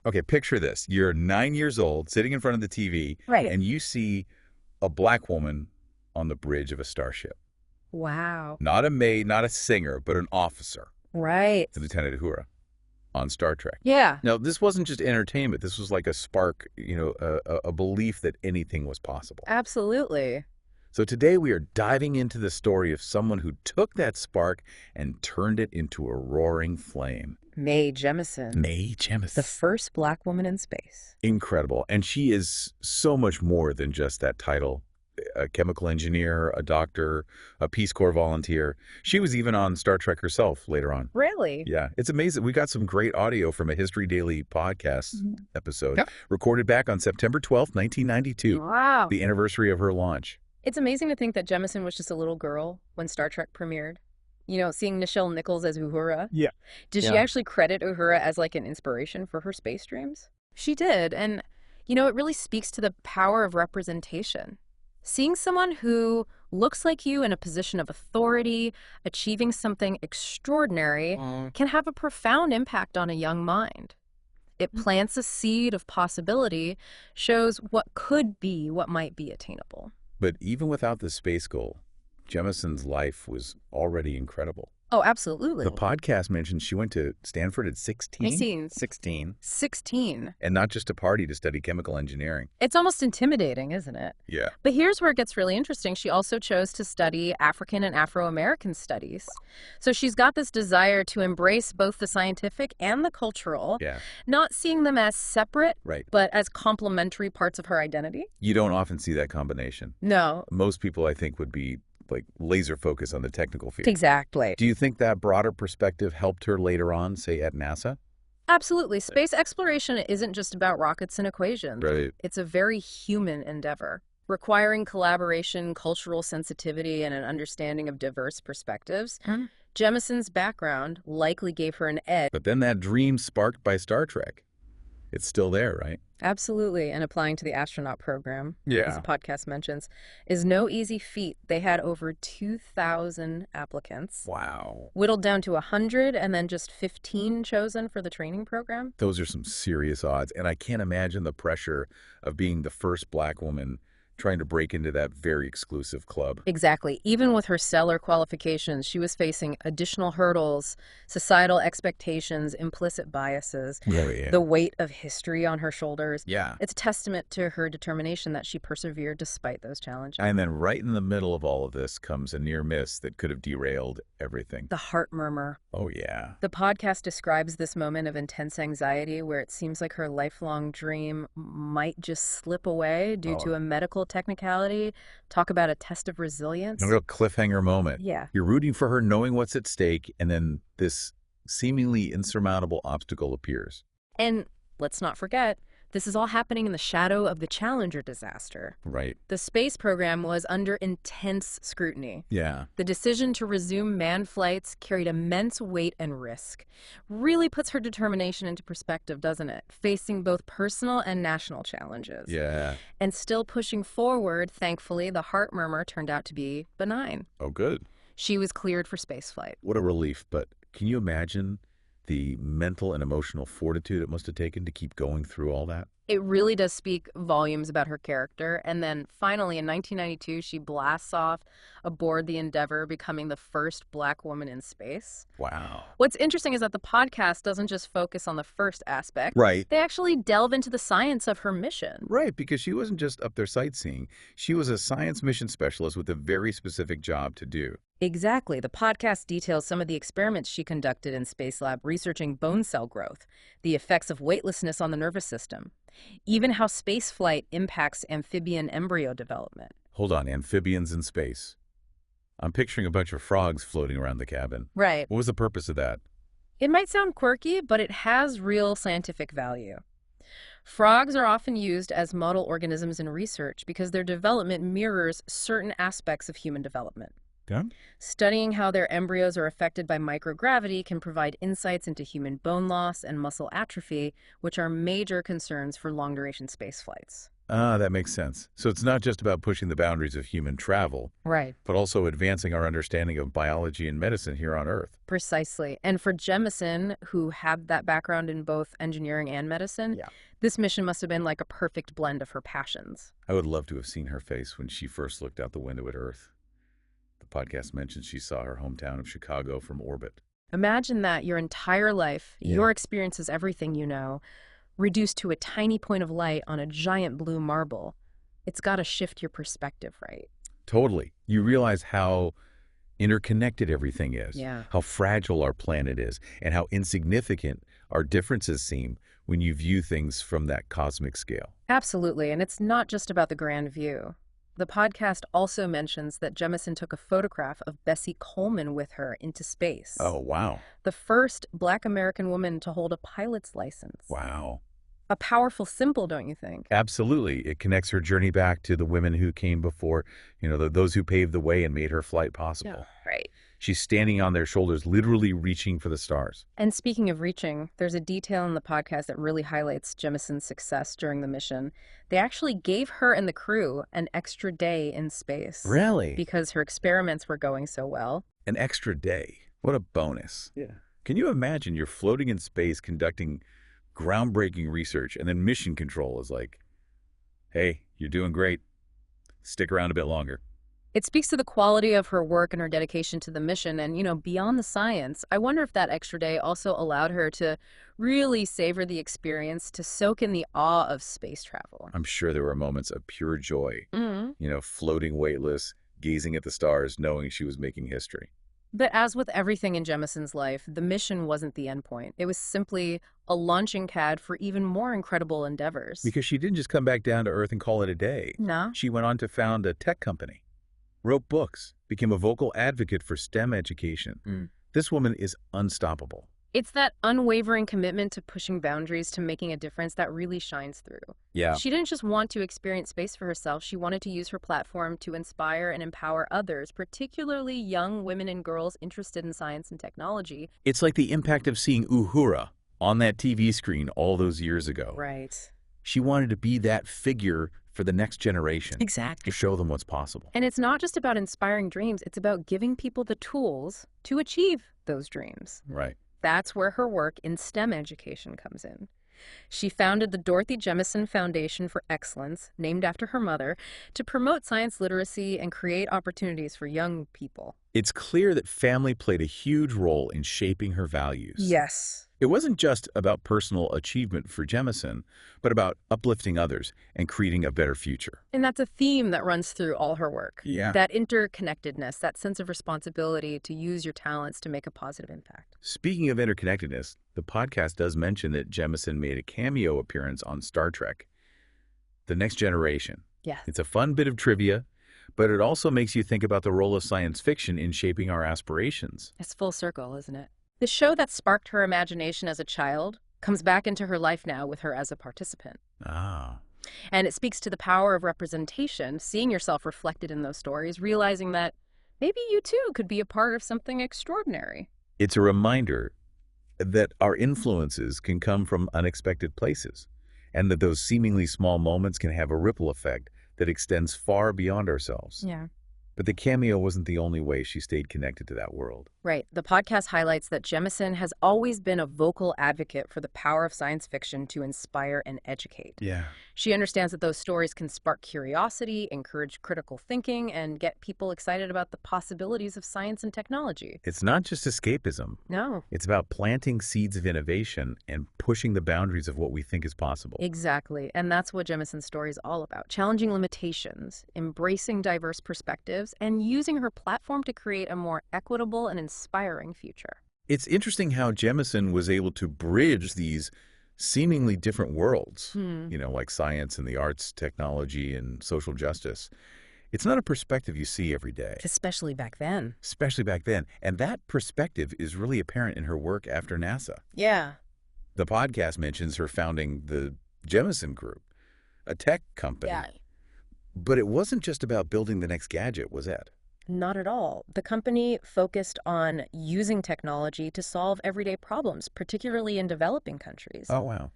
Okay, picture this. You're 9 years old, sitting in front of the TV, Right. and you see a black woman on the bridge of a starship. Wow. Not a maid, not a singer, but an officer, Right. Lieutenant Uhura, on Star Trek. Yeah. Now, this wasn't just entertainment. This was like a spark, a belief that anything was possible. Absolutely. So today we are diving into the story of someone who took that spark and turned it into a roaring flame. Mae Jemison. Mae Jemison. The first black woman in space. Incredible. And she is so much more than just that title. A chemical engineer, a doctor, a Peace Corps volunteer. She was even on Star Trek herself later on. Really? Yeah, it's amazing. We got some great audio from a History Daily podcast episode Yep. recorded back on September 12th, 1992, Wow. the anniversary of her launch. It's amazing to think that Jemison was just a little girl when Star Trek premiered. You know, seeing Nichelle Nichols as Uhura. Yeah. Did she Yeah. actually credit Uhura as like an inspiration for her space dreams? She did. And, it really speaks to the power of representation. Seeing someone who looks like you in a position of authority, achieving something extraordinary, can have a profound impact on a young mind. It plants a seed of possibility, shows what could be, what might be attainable. But even without the space goal, Jemison's life was already incredible. Oh, absolutely. The podcast mentions she went to Stanford at 16? 16. 16. And not just to party, to study chemical engineering. It's almost intimidating, isn't it? Yeah. But here's where it gets really interesting. She also chose to study African and Afro-American studies. So she's got this desire to embrace both the scientific and the cultural, Yeah. not seeing them as separate, Right. but as complementary parts of her identity. You don't often see that combination. No. Most people, I think, would be like laser focused on the technical field. Exactly. Do you think that broader perspective helped her later on, say at NASA? Absolutely. Space exploration isn't just about rockets and equations. Right. It's a very human endeavor, requiring collaboration, cultural sensitivity, and an understanding of diverse perspectives. Jemison's background likely gave her an edge. But then that dream sparked by Star Trek, it's still there, right? Absolutely. And applying to the astronaut program, as Yeah. the podcast mentions, is no easy feat. They had over 2,000 applicants, Wow. whittled down to 100, and then just 15 chosen for the training program. Those are some serious odds. And I can't imagine the pressure of being the first black woman trying to break into that very exclusive club. Exactly. Even with her stellar qualifications, she was facing additional hurdles, societal expectations, implicit biases, Yeah. the weight of history on her shoulders. Yeah. It's a testament to her determination that she persevered despite those challenges. And then right in the middle of all of this comes a near miss that could have derailed everything. The heart murmur. Oh, yeah. The podcast describes this moment of intense anxiety where it seems like her lifelong dream might just slip away due to a medical technicality. Talk about a test of resilience. A real cliffhanger moment. Yeah. You're rooting for her knowing what's at stake, and then this seemingly insurmountable obstacle appears. And let's not forget, this is all happening in the shadow of the Challenger disaster. Right. The space program was under intense scrutiny. Yeah. The decision to resume manned flights carried immense weight and risk. Really puts her determination into perspective, doesn't it? Facing both personal and national challenges. Yeah. And still pushing forward, thankfully, the heart murmur turned out to be benign. Oh, good. She was cleared for spaceflight. What a relief. But can you imagine the mental and emotional fortitude it must have taken to keep going through all that? It really does speak volumes about her character. And then finally, in 1992, she blasts off aboard the Endeavour, becoming the first black woman in space. Wow. What's interesting is that the podcast doesn't just focus on the first aspect. Right. They actually delve into the science of her mission. Right, because she wasn't just up there sightseeing. She was a science mission specialist with a very specific job to do. Exactly. The podcast details some of the experiments she conducted in Space Lab, researching bone cell growth, the effects of weightlessness on the nervous system, even how spaceflight impacts amphibian embryo development. Hold on, amphibians in space. I'm picturing a bunch of frogs floating around the cabin. Right. What was the purpose of that? It might sound quirky, but it has real scientific value. Frogs are often used as model organisms in research because their development mirrors certain aspects of human development. Okay. Studying how their embryos are affected by microgravity can provide insights into human bone loss and muscle atrophy, which are major concerns for long-duration space flights. Ah, that makes sense. So it's not just about pushing the boundaries of human travel, Right. but also advancing our understanding of biology and medicine here on Earth. Precisely. And for Jemison, who had that background in both engineering and medicine, Yeah. this mission must have been like a perfect blend of her passions. I would love to have seen her face when she first looked out the window at Earth. The podcast mentions she saw her hometown of Chicago from orbit. Imagine that your entire life, Yeah. your experience is everything you know, reduced to a tiny point of light on a giant blue marble. It's got to shift your perspective, right? Totally. You realize how interconnected everything is, Yeah. how fragile our planet is, and how insignificant our differences seem when you view things from that cosmic scale. Absolutely. And it's not just about the grand view. The podcast also mentions that Jemison took a photograph of Bessie Coleman with her into space. Oh, wow. The first Black American woman to hold a pilot's license. Wow. A powerful symbol, don't you think? Absolutely. It connects her journey back to the women who came before, those who paved the way and made her flight possible. Right. She's standing on their shoulders, literally reaching for the stars. And speaking of reaching, there's a detail in the podcast that really highlights Jemison's success during the mission. They actually gave her and the crew an extra day in space. Really? Because her experiments were going so well. An extra day. What a bonus. Yeah. Can you imagine you're floating in space conducting groundbreaking research, and then mission control is like, hey, you're doing great. Stick around a bit longer. It speaks to the quality of her work and her dedication to the mission. And, beyond the science, I wonder if that extra day also allowed her to really savor the experience, to soak in the awe of space travel. I'm sure there were moments of pure joy, Mm-hmm. floating weightless, gazing at the stars, knowing she was making history. But as with everything in Jemison's life, the mission wasn't the end point. It was simply a launching pad for even more incredible endeavors. Because she didn't just come back down to Earth and call it a day. No? She went on to found a tech company, wrote books, became a vocal advocate for STEM education. This woman is unstoppable. It's that unwavering commitment to pushing boundaries, to making a difference that really shines through. Yeah. She didn't just want to experience space for herself. She wanted to use her platform to inspire and empower others, particularly young women and girls interested in science and technology. It's like the impact of seeing Uhura on that TV screen all those years ago. Right. She wanted to be that figure for the next generation. Exactly. To show them what's possible. And it's not just about inspiring dreams. It's about giving people the tools to achieve those dreams. Right. That's where her work in STEM education comes in. She founded the Dorothy Jemison Foundation for Excellence, named after her mother, to promote science literacy and create opportunities for young people. It's clear that family played a huge role in shaping her values. Yes. It wasn't just about personal achievement for Jemison, but about uplifting others and creating a better future. And that's a theme that runs through all her work. Yeah. That interconnectedness, that sense of responsibility to use your talents to make a positive impact. Speaking of interconnectedness, the podcast does mention that Jemison made a cameo appearance on Star Trek: The Next Generation. Yes. It's a fun bit of trivia, but it also makes you think about the role of science fiction in shaping our aspirations. It's full circle, isn't it? The show that sparked her imagination as a child comes back into her life now with her as a participant. Ah. And it speaks to the power of representation, seeing yourself reflected in those stories, realizing that maybe you too could be a part of something extraordinary. It's a reminder that our influences can come from unexpected places, and that those seemingly small moments can have a ripple effect that extends far beyond ourselves. Yeah. But the cameo wasn't the only way she stayed connected to that world. Right. The podcast highlights that Jemison has always been a vocal advocate for the power of science fiction to inspire and educate. Yeah. She understands that those stories can spark curiosity, encourage critical thinking, and get people excited about the possibilities of science and technology. It's not just escapism. No. It's about planting seeds of innovation and pushing the boundaries of what we think is possible. Exactly. And that's what Jemison's story is all about. Challenging limitations, embracing diverse perspectives, and using her platform to create a more equitable and inspiring future. It's interesting how Jemison was able to bridge these seemingly different worlds, like science and the arts, technology, and social justice. It's not a perspective you see every day. Especially back then. Especially back then. And that perspective is really apparent in her work after NASA. Yeah. The podcast mentions her founding the Jemison Group, a tech company. Yeah. But it wasn't just about building the next gadget, was it? Not at all. The company focused on using technology to solve everyday problems, particularly in developing countries. Oh, wow.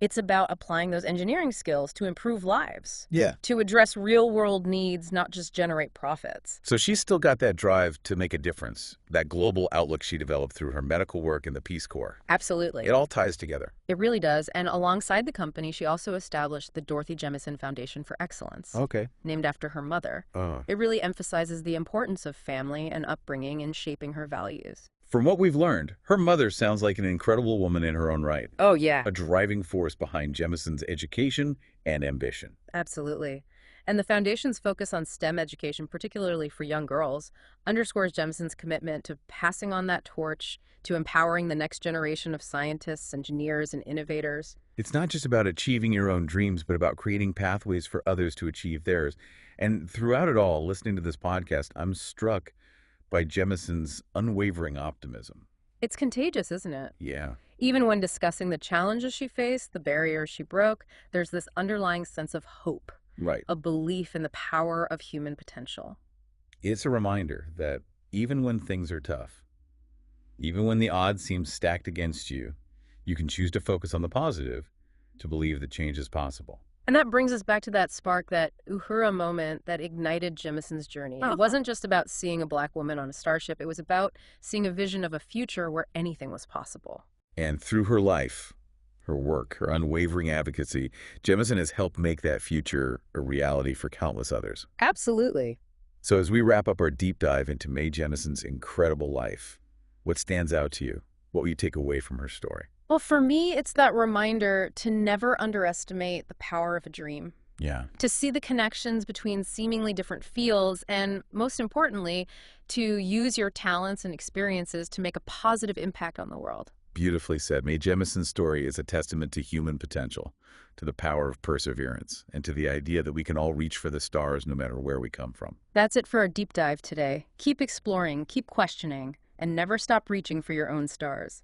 It's about applying those engineering skills to improve lives, Yeah. to address real-world needs, not just generate profits. So she's still got that drive to make a difference, that global outlook she developed through her medical work and the Peace Corps. Absolutely. It all ties together. It really does. And alongside the company, she also established the Dorothy Jemison Foundation for Excellence, Okay. named after her mother. It really emphasizes the importance of family and upbringing in shaping her values. From what we've learned, her mother sounds like an incredible woman in her own right, Oh, yeah. a driving force behind Jemison's education and ambition. Absolutely. And the foundation's focus on STEM education, particularly for young girls, underscores Jemison's commitment to passing on that torch, to empowering the next generation of scientists, engineers, and innovators. It's not just about achieving your own dreams, but about creating pathways for others to achieve theirs. And throughout it all, listening to this podcast, I'm struck by Jemison's unwavering optimism. It's contagious, isn't it? Yeah. Even when discussing the challenges she faced, the barriers she broke, there's this underlying sense of hope, Right. a belief in the power of human potential. It's a reminder that even when things are tough, even when the odds seem stacked against you, you can choose to focus on the positive, to believe that change is possible. And that brings us back to that spark, that Uhura moment that ignited Jemison's journey. It wasn't just about seeing a Black woman on a starship. It was about seeing a vision of a future where anything was possible. And through her life, her work, her unwavering advocacy, Jemison has helped make that future a reality for countless others. Absolutely. So as we wrap up our deep dive into Mae Jemison's incredible life, what stands out to you? What will you take away from her story? Well, for me, it's that reminder to never underestimate the power of a dream. Yeah. To see the connections between seemingly different fields, and most importantly, to use your talents and experiences to make a positive impact on the world. Beautifully said. Mae Jemison's story is a testament to human potential, to the power of perseverance, and to the idea that we can all reach for the stars no matter where we come from. That's it for our deep dive today. Keep exploring, keep questioning, and never stop reaching for your own stars.